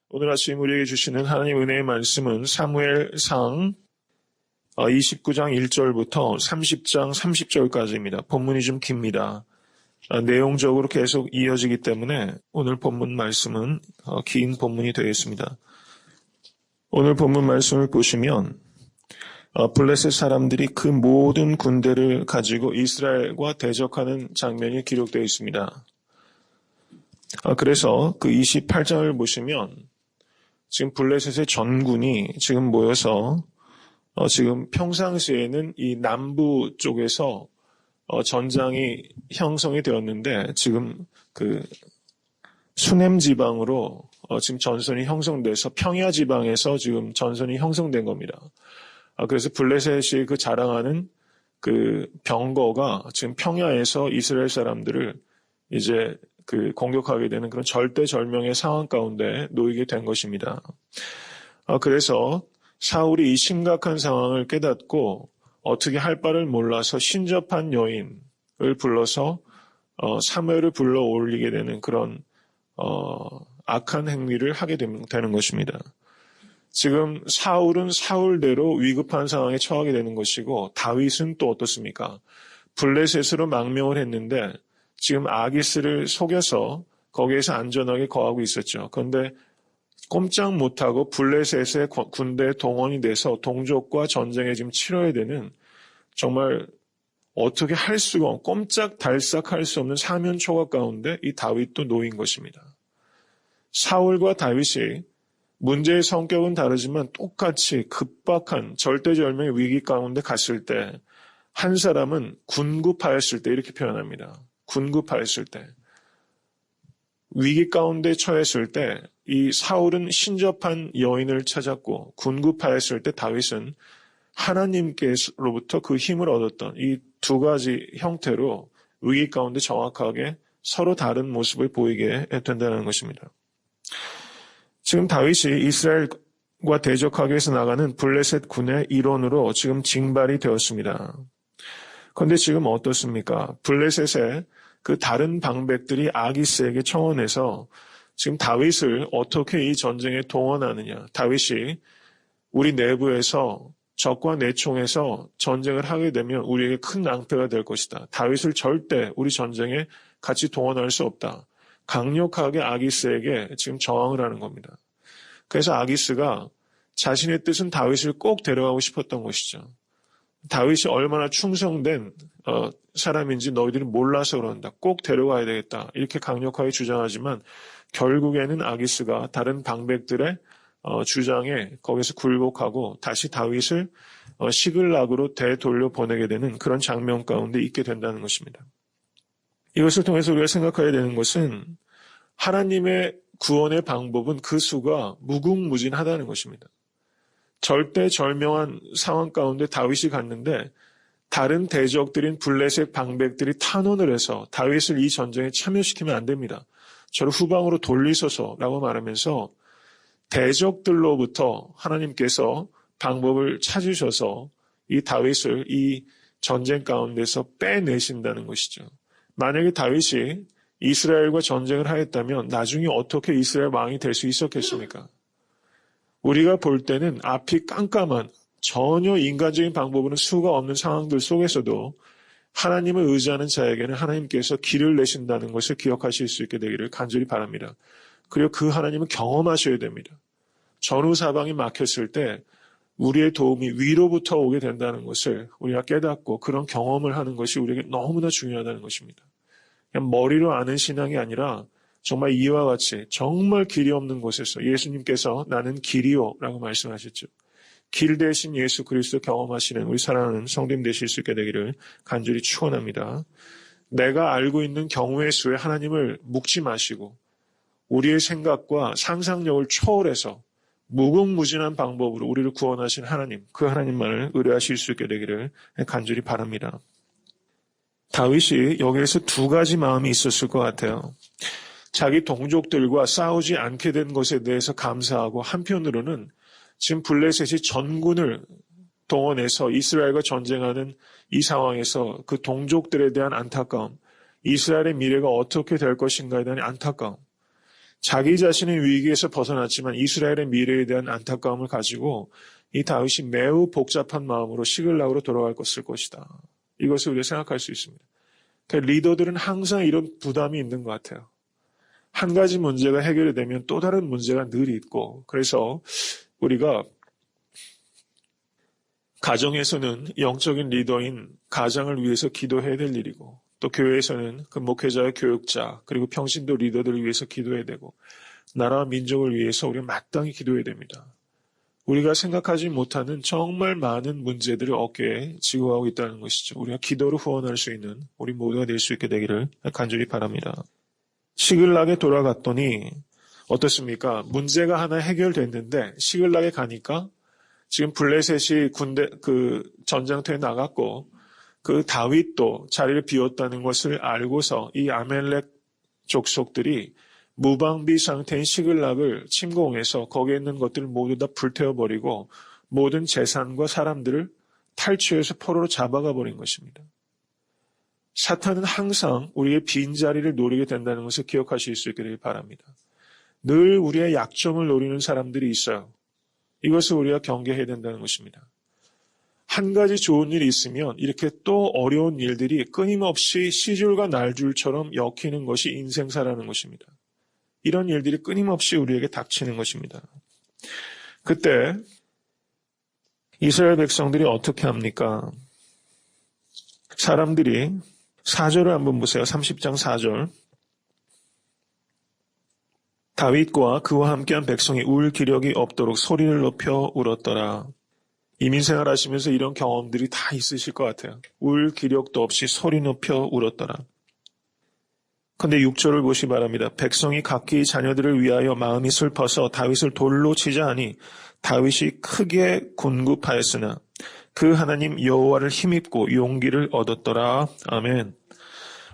오늘 아침 우리에게 주시는 하나님 은혜의 말씀은 사무엘상 29장 1절부터 30장 30절까지입니다. 본문이 좀 깁니다. 내용적으로 계속 이어지기 때문에 오늘 본문 말씀은 긴 본문이 되겠습니다. 오늘 본문 말씀을 보시면 블레셋 사람들이 그 모든 군대를 가지고 이스라엘과 대적하는 장면이 기록되어 있습니다. 그래서 그 28장을 보시면 지금 블레셋의 전군이 지금 모여서 지금 평상시에는 이 남부 쪽에서 전장이 형성이 되었는데 지금 그 수넴 지방으로 지금 전선이 형성돼서 평야 지방에서 지금 전선이 형성된 겁니다. 그래서 블레셋이 그 자랑하는 그 병거가 지금 평야에서 이스라엘 사람들을 이제 그 공격하게 되는 그런 절대절명의 상황 가운데 놓이게 된 것입니다. 그래서 사울이 이 심각한 상황을 깨닫고 어떻게 할 바를 몰라서 신접한 여인을 불러서 사무엘을 불러 올리게 되는 그런 악한 행위를 하게 되는 것입니다. 지금 사울은 사울대로 위급한 상황에 처하게 되는 것이고 다윗은 또 어떻습니까? 블레셋으로 망명을 했는데 지금 아기스를 속여서 거기에서 안전하게 거하고 있었죠. 그런데 꼼짝 못하고 블레셋의 군대에 동원이 돼서 동족과 전쟁에 지금 치러야 되는 정말 어떻게 할 수가 없는 꼼짝달싹할 수 없는 사면 초과 가운데 이 다윗도 놓인 것입니다. 사울과 다윗이 문제의 성격은 다르지만 똑같이 급박한 절대절명의 위기 가운데 갔을 때 한 사람은 군급하였을 때 이렇게 표현합니다. 군급하였을 때 위기 가운데 처했을 때 이 사울은 신접한 여인을 찾았고 군급하였을 때 다윗은 하나님께로부터 그 힘을 얻었던 이 두 가지 형태로 위기 가운데 정확하게 서로 다른 모습을 보이게 된다는 것입니다. 지금 다윗이 이스라엘과 대적하기 위해서 나가는 블레셋 군의 일원으로 지금 징발이 되었습니다. 그런데 지금 어떻습니까? 블레셋의 그 다른 방백들이 아기스에게 청원해서 지금 다윗을 어떻게 이 전쟁에 동원하느냐. 다윗이 우리 내부에서 적과 내총에서 전쟁을 하게 되면 우리에게 큰 낭패가 될 것이다. 다윗을 절대 우리 전쟁에 같이 동원할 수 없다. 강력하게 아기스에게 지금 저항을 하는 겁니다. 그래서 아기스가 자신의 뜻은 다윗을 꼭 데려가고 싶었던 것이죠. 다윗이 얼마나 충성된 사람인지 너희들이 몰라서 그런다. 꼭 데려가야 되겠다. 이렇게 강력하게 주장하지만 결국에는 아기스가 다른 방백들의 주장에 거기서 굴복하고 다시 다윗을 시글락으로 되돌려 보내게 되는 그런 장면 가운데 있게 된다는 것입니다. 이것을 통해서 우리가 생각해야 되는 것은 하나님의 구원의 방법은 그 수가 무궁무진하다는 것입니다. 절대절명한 상황 가운데 다윗이 갔는데 다른 대적들인 블레셋 방백들이 탄원을 해서 다윗을 이 전쟁에 참여시키면 안 됩니다. 저를 후방으로 돌리소서라고 말하면서 대적들로부터 하나님께서 방법을 찾으셔서 이 다윗을 이 전쟁 가운데서 빼내신다는 것이죠. 만약에 다윗이 이스라엘과 전쟁을 하였다면 나중에 어떻게 이스라엘 왕이 될 수 있었겠습니까? 우리가 볼 때는 앞이 깜깜한 전혀 인간적인 방법으로는 수가 없는 상황들 속에서도 하나님을 의지하는 자에게는 하나님께서 길을 내신다는 것을 기억하실 수 있게 되기를 간절히 바랍니다. 그리고 그 하나님을 경험하셔야 됩니다. 전후 사방이 막혔을 때 우리의 도움이 위로부터 오게 된다는 것을 우리가 깨닫고 그런 경험을 하는 것이 우리에게 너무나 중요하다는 것입니다. 그냥 머리로 아는 신앙이 아니라 정말 이와 같이 정말 길이 없는 곳에서 예수님께서 나는 길이요 라고 말씀하셨죠. 길 대신 예수 그리스도 경험하시는 우리 사랑하는 성도님 되실 수 있게 되기를 간절히 축원합니다. 내가 알고 있는 경우의 수에 하나님을 묵지 마시고 우리의 생각과 상상력을 초월해서 무궁무진한 방법으로 우리를 구원하신 하나님, 그 하나님만을 의뢰하실 수 있게 되기를 간절히 바랍니다. 다윗이 여기에서 두 가지 마음이 있었을 것 같아요. 자기 동족들과 싸우지 않게 된 것에 대해서 감사하고 한편으로는 지금 블레셋이 전군을 동원해서 이스라엘과 전쟁하는 이 상황에서 그 동족들에 대한 안타까움, 이스라엘의 미래가 어떻게 될 것인가에 대한 안타까움, 자기 자신의 위기에서 벗어났지만 이스라엘의 미래에 대한 안타까움을 가지고 이 다윗이 매우 복잡한 마음으로 시글락으로 돌아갈 것이다. 이것을 우리가 생각할 수 있습니다. 그러니까 리더들은 항상 이런 부담이 있는 것 같아요. 한 가지 문제가 해결이 되면 또 다른 문제가 늘 있고, 그래서 우리가 가정에서는 영적인 리더인 가장을 위해서 기도해야 될 일이고, 또 교회에서는 그 목회자와 교육자 그리고 평신도 리더들을 위해서 기도해야 되고, 나라와 민족을 위해서 우리가 마땅히 기도해야 됩니다. 우리가 생각하지 못하는 정말 많은 문제들을 어깨에 지고 가고 있다는 것이죠. 우리가 기도로 후원할 수 있는 우리 모두가 될 수 있게 되기를 간절히 바랍니다. 시글락에 돌아갔더니 어떻습니까? 문제가 하나 해결됐는데 시글락에 가니까 지금 블레셋이 전장터에 나갔고 그 다윗도 자리를 비웠다는 것을 알고서 이 아멜렉 족속들이 무방비 상태인 시글락을 침공해서 거기에 있는 것들을 모두 다 불태워버리고 모든 재산과 사람들을 탈취해서 포로로 잡아가 버린 것입니다. 사탄은 항상 우리의 빈자리를 노리게 된다는 것을 기억하실 수 있게 되길 바랍니다. 늘 우리의 약점을 노리는 사람들이 있어요. 이것을 우리가 경계해야 된다는 것입니다. 한 가지 좋은 일이 있으면 이렇게 또 어려운 일들이 끊임없이 시줄과 날줄처럼 엮이는 것이 인생사라는 것입니다. 이런 일들이 끊임없이 우리에게 닥치는 것입니다. 그때 이스라엘 백성들이 어떻게 합니까? 사람들이 4절을 한번 보세요. 30장 4절. 다윗과 그와 함께한 백성이 울 기력이 없도록 소리를 높여 울었더라. 이민생활 하시면서 이런 경험들이 다 있으실 것 같아요. 울 기력도 없이 소리 높여 울었더라. 근데 6절을 보시 바랍니다. 백성이 각기 자녀들을 위하여 마음이 슬퍼서 다윗을 돌로 치자 하니 다윗이 크게 군굽하였으나 그 하나님 여호와를 힘입고 용기를 얻었더라. 아멘.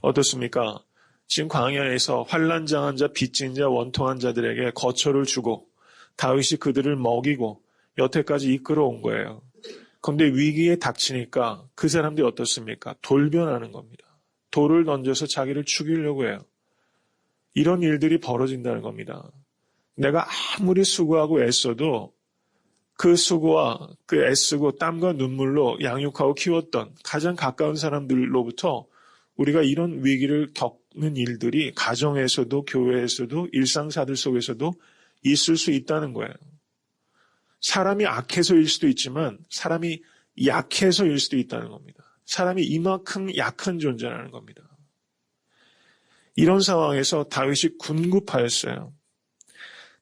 어떻습니까? 지금 광야에서 환난당한 자, 빚진 자, 원통한 자들에게 거처를 주고 다윗이 그들을 먹이고 여태까지 이끌어온 거예요. 그런데 위기에 닥치니까 그 사람들이 어떻습니까? 돌변하는 겁니다. 돌을 던져서 자기를 죽이려고 해요. 이런 일들이 벌어진다는 겁니다. 내가 아무리 수고하고 애써도 그 수고와 그 애쓰고 땀과 눈물로 양육하고 키웠던 가장 가까운 사람들로부터 우리가 이런 위기를 겪는 일들이 가정에서도 교회에서도 일상사들 속에서도 있을 수 있다는 거예요. 사람이 악해서일 수도 있지만 사람이 약해서일 수도 있다는 겁니다. 사람이 이만큼 약한 존재라는 겁니다. 이런 상황에서 다윗이 군굽하였어요.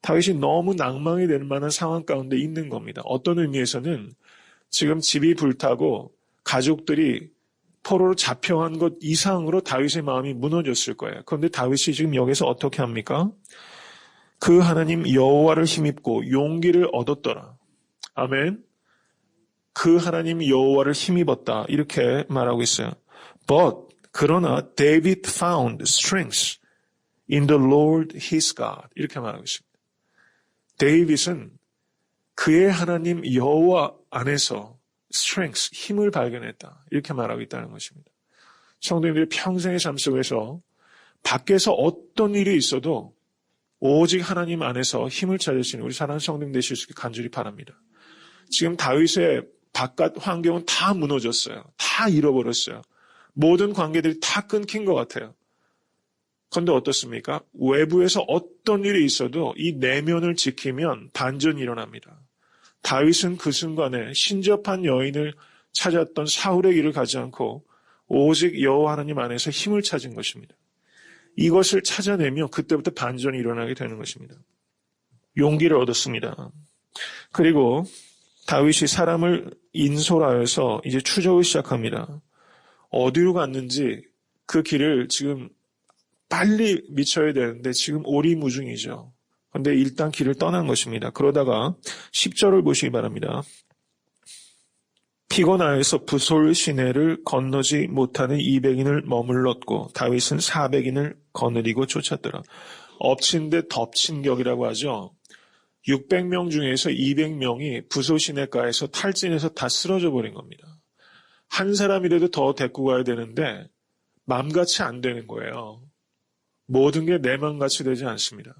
다윗이 너무 낭망이 될 만한 상황 가운데 있는 겁니다. 어떤 의미에서는 지금 집이 불타고 가족들이 포로로 잡혀간 것 이상으로 다윗의 마음이 무너졌을 거예요. 그런데 다윗이 지금 여기서 어떻게 합니까? 그 하나님 여호와를 힘입고 용기를 얻었더라. 아멘. 그 하나님 여호와를 힘입었다. 이렇게 말하고 있어요. But 그러나 David found strength in the Lord his God. 이렇게 말하고 있습니다. 데이빗은 그의 하나님 여호와 안에서 strength, 힘을 발견했다. 이렇게 말하고 있다는 것입니다. 성도님들이 평생의 삶 속에서 밖에서 어떤 일이 있어도 오직 하나님 안에서 힘을 찾을 수 있는 우리 사랑하는 성도님 되실 수 있게 간절히 바랍니다. 지금 다윗의 바깥 환경은 다 무너졌어요. 다 잃어버렸어요. 모든 관계들이 다 끊긴 것 같아요. 그런데 어떻습니까? 외부에서 어떤 일이 있어도 이 내면을 지키면 반전이 일어납니다. 다윗은 그 순간에 신접한 여인을 찾았던 사울의 길을 가지 않고 오직 여호와 하나님 안에서 힘을 찾은 것입니다. 이것을 찾아내면 그때부터 반전이 일어나게 되는 것입니다. 용기를 얻었습니다. 그리고 다윗이 사람을 인솔하여서 이제 추적을 시작합니다. 어디로 갔는지 그 길을 지금 빨리 미쳐야 되는데 지금 오리무중이죠. 그런데 일단 길을 떠난 것입니다. 그러다가 10절을 보시기 바랍니다. 피곤하여서 부솔 시내를 건너지 못하는 200인을 머물렀고 다윗은 400인을 거느리고 쫓았더라. 엎친 데 덮친 격이라고 하죠. 600명 중에서 200명이 부솔 시내가에서 탈진해서 다 쓰러져 버린 겁니다. 한 사람이라도 더 데리고 가야 되는데 맘같이 안 되는 거예요. 모든 게 내 맘같이 되지 않습니다.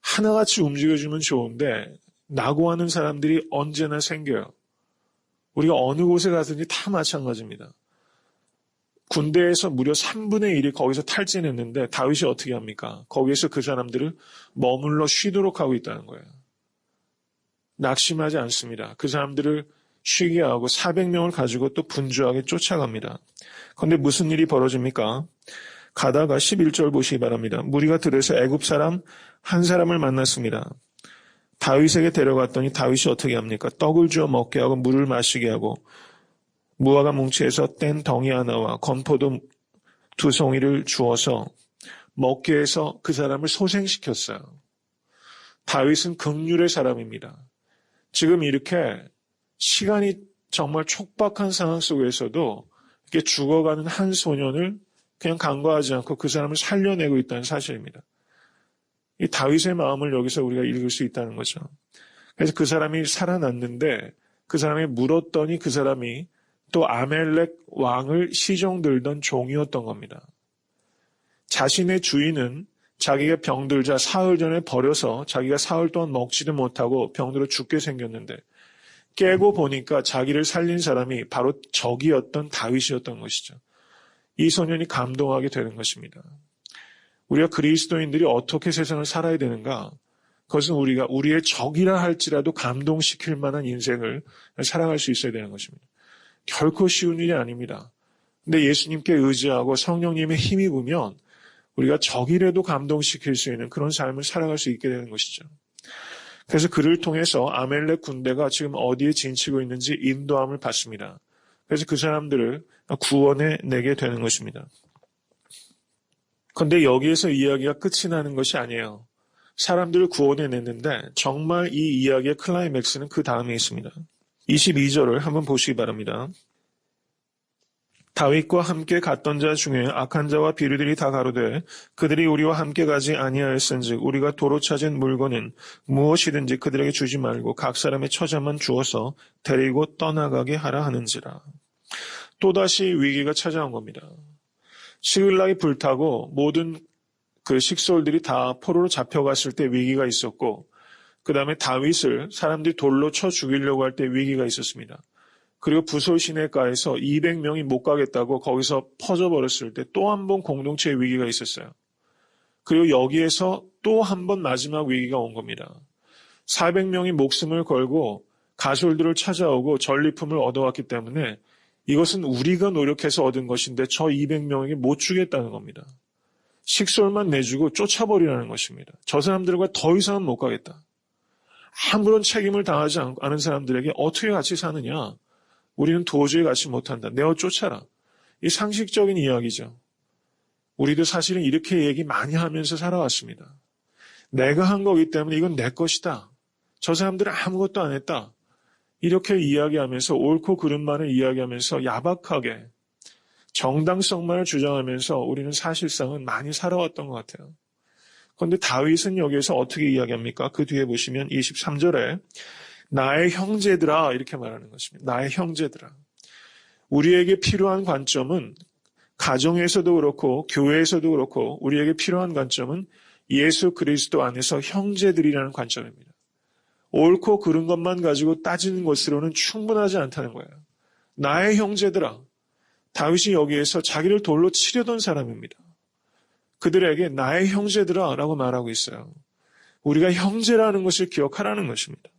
하나같이 움직여주면 좋은데 낙오하는 사람들이 언제나 생겨요. 우리가 어느 곳에 가든지 다 마찬가지입니다. 군대에서 무려 3분의 1이 거기서 탈진했는데 다윗이 어떻게 합니까? 거기에서 그 사람들을 머물러 쉬도록 하고 있다는 거예요. 낙심하지 않습니다. 그 사람들을 쉬게 하고 400명을 가지고 또 분주하게 쫓아갑니다. 그런데 무슨 일이 벌어집니까? 가다가 11절 보시기 바랍니다. 무리가 들에서 애굽 사람 한 사람을 만났습니다. 다윗에게 데려갔더니 다윗이 어떻게 합니까? 떡을 주어 먹게 하고 물을 마시게 하고 무화과 뭉치에서 뗀 덩이 하나와 건포도 2송이를 주어서 먹게 해서 그 사람을 소생시켰어요. 다윗은 긍휼의 사람입니다. 지금 이렇게 시간이 정말 촉박한 상황 속에서도 이렇게 죽어가는 한 소년을 그냥 간과하지 않고 그 사람을 살려내고 있다는 사실입니다. 이 다윗의 마음을 여기서 우리가 읽을 수 있다는 거죠. 그래서 그 사람이 살아났는데 그 사람이 물었더니 그 사람이 또 아멜렉 왕을 시종들던 종이었던 겁니다. 자신의 주인은 자기가 병들자 사흘 전에 버려서 자기가 사흘 동안 먹지도 못하고 병들어 죽게 생겼는데 깨고 보니까 자기를 살린 사람이 바로 적이었던 다윗이었던 것이죠. 이 소년이 감동하게 되는 것입니다. 우리가 그리스도인들이 어떻게 세상을 살아야 되는가? 그것은 우리가 우리의 적이라 할지라도 감동시킬 만한 인생을 살아갈 수 있어야 되는 것입니다. 결코 쉬운 일이 아닙니다. 근데 예수님께 의지하고 성령님의 힘이 부면 우리가 적이라도 감동시킬 수 있는 그런 삶을 살아갈 수 있게 되는 것이죠. 그래서 그를 통해서 아멜렉 군대가 지금 어디에 진치고 있는지 인도함을 받습니다. 그래서 그 사람들을 구원해 내게 되는 것입니다. 그런데 여기에서 이야기가 끝이 나는 것이 아니에요. 사람들을 구원해 냈는데 정말 이 이야기의 클라이맥스는 그 다음에 있습니다. 22절을 한번 보시기 바랍니다. 다윗과 함께 갔던 자 중에 악한 자와 비류들이 다 가로되 그들이 우리와 함께 가지 아니하였은즉 우리가 도로 찾은 물건은 무엇이든지 그들에게 주지 말고 각 사람의 처자만 주어서 데리고 떠나가게 하라 하는지라. 또다시 위기가 찾아온 겁니다. 시글락이 불타고 모든 그 식솔들이 다 포로로 잡혀갔을 때 위기가 있었고 그 다음에 다윗을 사람들이 돌로 쳐 죽이려고 할 때 위기가 있었습니다. 그리고 부솔 시내가에서 200명이 못 가겠다고 거기서 퍼져버렸을 때 또 한 번 공동체의 위기가 있었어요. 그리고 여기에서 또 한 번 마지막 위기가 온 겁니다. 400명이 목숨을 걸고 가솔들을 찾아오고 전리품을 얻어왔기 때문에 이것은 우리가 노력해서 얻은 것인데 저 200명에게 못 주겠다는 겁니다. 식솔만 내주고 쫓아버리라는 것입니다. 저 사람들과 더 이상은 못 가겠다. 아무런 책임을 당하지 않은 사람들에게 어떻게 같이 사느냐? 우리는 도저히 같이 못한다. 내어 쫓아라. 이 상식적인 이야기죠. 우리도 사실은 이렇게 얘기 많이 하면서 살아왔습니다. 내가 한 거기 때문에 이건 내 것이다. 저 사람들은 아무것도 안 했다. 이렇게 이야기하면서 옳고 그름만을 이야기하면서 야박하게 정당성만을 주장하면서 우리는 사실상은 많이 살아왔던 것 같아요. 그런데 다윗은 여기에서 어떻게 이야기합니까? 그 뒤에 보시면 23절에 나의 형제들아 이렇게 말하는 것입니다. 나의 형제들아. 우리에게 필요한 관점은 가정에서도 그렇고 교회에서도 그렇고 우리에게 필요한 관점은 예수 그리스도 안에서 형제들이라는 관점입니다. 옳고 그른 것만 가지고 따지는 것으로는 충분하지 않다는 거예요. 나의 형제들아. 다윗이 여기에서 자기를 돌로 치려던 사람입니다. 그들에게 나의 형제들아 라고 말하고 있어요. 우리가 형제라는 것을 기억하라는 것입니다.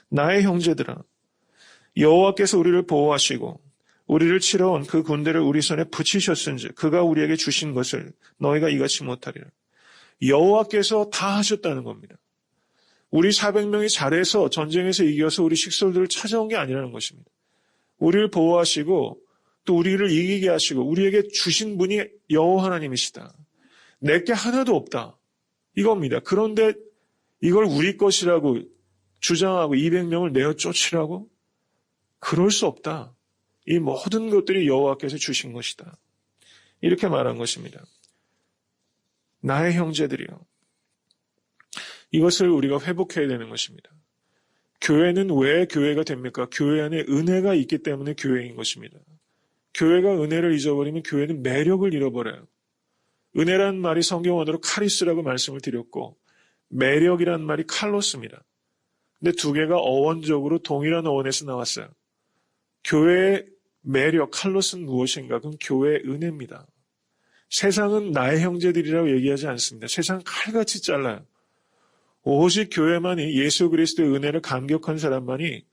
나의 형제들아. 여호와께서 우리를 보호하시고 우리를 치러 온 그 군대를 우리 손에 붙이셨은즉 그가 우리에게 주신 것을 너희가 이같이 못하리라. 여호와께서 다 하셨다는 겁니다. 우리 400명이 잘해서 전쟁에서 이겨서 우리 식솔들을 찾아온 게 아니라는 것입니다. 우리를 보호하시고 또 우리를 이기게 하시고 우리에게 주신 분이 여호와 하나님이시다. 내게 하나도 없다. 이겁니다. 그런데 이걸 우리 것이라고 주장하고 200명을 내어 쫓으라고? 그럴 수 없다. 이 모든 것들이 여호와께서 주신 것이다. 이렇게 말한 것입니다. 나의 형제들이요. 이것을 우리가 회복해야 되는 것입니다. 교회는 왜 교회가 됩니까? 교회 안에 은혜가 있기 때문에 교회인 것입니다. 교회가 은혜를 잊어버리면 교회는 매력을 잃어버려요. 은혜라는 말이 성경 원어로 카리스라고 말씀을 드렸고 매력이란 말이 칼로스입니다. 근데 두 개가 어원적으로 동일한 어원에서 나왔어요. 교회의 매력, 칼로스는 무엇인가? 그건 교회의 은혜입니다. 세상은 나의 형제들이라고 얘기하지 않습니다. 세상은 칼같이 잘라요. 오직 교회만이 예수 그리스도의 은혜를 감격한 사람만이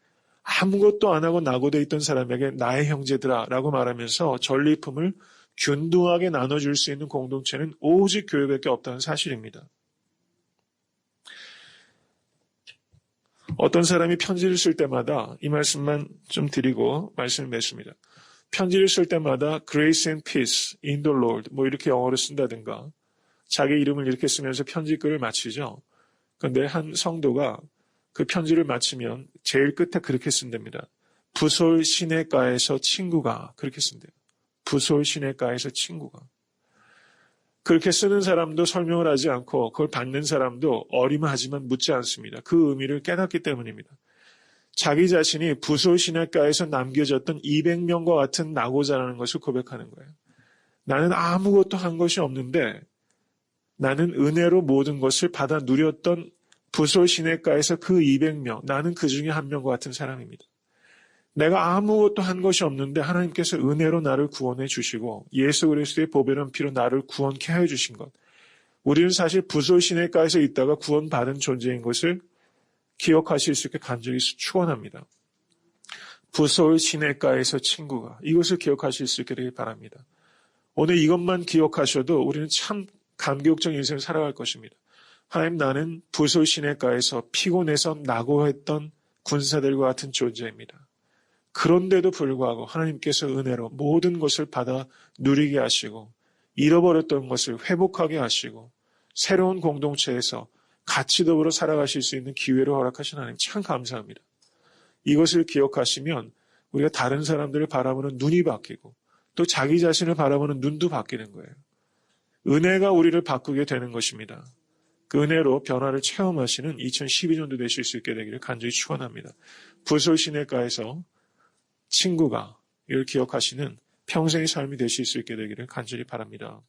아무것도 안 하고 낙오되어 있던 사람에게 나의 형제들아 라고 말하면서 전리품을 균등하게 나눠줄 수 있는 공동체는 오직 교회밖에 없다는 사실입니다. 어떤 사람이 편지를 쓸 때마다 이 말씀만 좀 드리고 말씀을 맺습니다. 편지를 쓸 때마다 Grace and Peace in the Lord 뭐 이렇게 영어로 쓴다든가 자기 이름을 이렇게 쓰면서 편지글을 마치죠. 그런데 한 성도가 그 편지를 마치면 제일 끝에 그렇게 쓴답니다. 부솔 시내가에서 친구가 그렇게 쓴대요. 부솔 시내가에서 친구가. 그렇게 쓰는 사람도 설명을 하지 않고 그걸 받는 사람도 어리마하지만 묻지 않습니다. 그 의미를 깨닫기 때문입니다. 자기 자신이 부솔 시내가에서 남겨졌던 200명과 같은 낙오자라는 것을 고백하는 거예요. 나는 아무것도 한 것이 없는데 나는 은혜로 모든 것을 받아 누렸던 부솔 시내가에서 그 200명, 나는 그 중에 한 명과 같은 사람입니다. 내가 아무것도 한 것이 없는데 하나님께서 은혜로 나를 구원해 주시고 예수 그리스도의 보배로운 피로 나를 구원케 하여 주신 것. 우리는 사실 부솔 시내가에서 있다가 구원받은 존재인 것을 기억하실 수 있게 간절히 축원합니다. 부솔 시내가에서 친구가 이것을 기억하실 수 있게 되길 바랍니다. 오늘 이것만 기억하셔도 우리는 참 감격적 인생을 살아갈 것입니다. 하나님 나는 부솔 시내가에서 피곤해서 낙오했던 군사들과 같은 존재입니다. 그런데도 불구하고 하나님께서 은혜로 모든 것을 받아 누리게 하시고 잃어버렸던 것을 회복하게 하시고 새로운 공동체에서 같이 더불어 살아가실 수 있는 기회를 허락하신 하나님 참 감사합니다. 이것을 기억하시면 우리가 다른 사람들을 바라보는 눈이 바뀌고 또 자기 자신을 바라보는 눈도 바뀌는 거예요. 은혜가 우리를 바꾸게 되는 것입니다. 그 은혜로 변화를 체험하시는 2012년도 되실 수 있게 되기를 간절히 축원합니다. 부솔 시내가에서 친구가 이를 기억하시는 평생의 삶이 되실 수 있게 되기를 간절히 바랍니다.